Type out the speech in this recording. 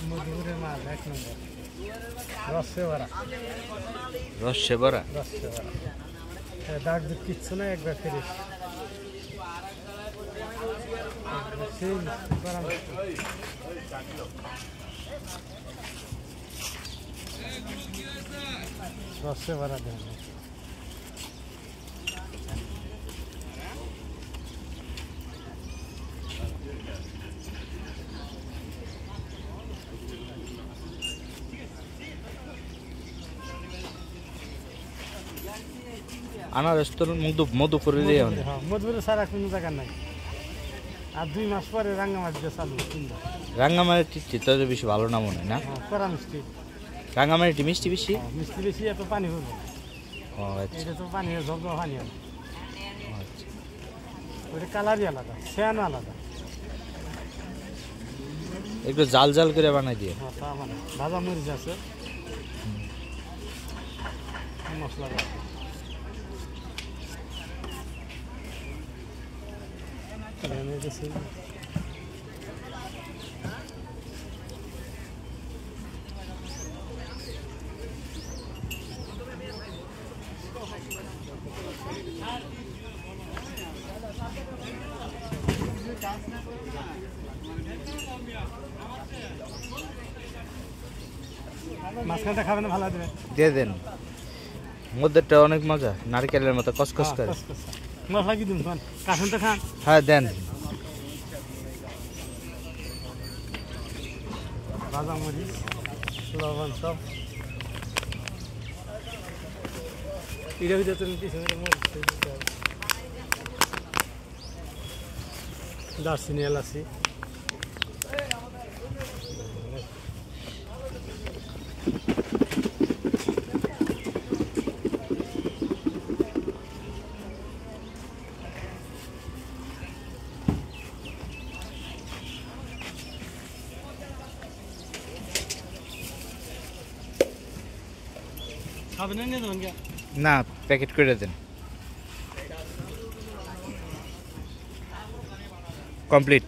মধুপুরের মাছ এক নম্বর, রসে ভরা। রসে ভরা। দাগ দুধ কিচ্ছু না, একবার ফিরিস। রসে ভরা দেন। আনারস তো মধুপুরের মধুপুরে সারা কোনো জায়গা নাই। আর 2 মাস পরে রাঙ্গামাটি দিয়ে চালু। রাঙ্গামাটি তো বেশি ভালো না মনে হয় না? কড়া মিষ্টি। রাঙ্গামাটি মিষ্টি বেশি? মিষ্টি বেশি, এত পানি হলো। ও আচ্ছা, এটা তো পানি ঝরঝর পানি হয়। ওটা কালারই আলাদা, সেয়ানো আলাদা। একটু জাল জাল করে বানাই দিয়ে। হ্যাঁ, তা মানে ভাজা মরিচ আছে, মশলা আছে। মাঝখানটা খাবেন, ভালো দেবে, দিয়ে দেন। মধ্যেটা অনেক মজা, নারকেলের মতো কসকস করে। মশলা কি দিন কাশুন তো খান। হ্যাঁ দেন। ভাজা মরিচ, লবণ সব এটা ভিতরে তুমি পিছনে দারচিনি, এলাচি, খাবেন না দেবেন না, প্যাকেট করে দেন। কমপ্লিট।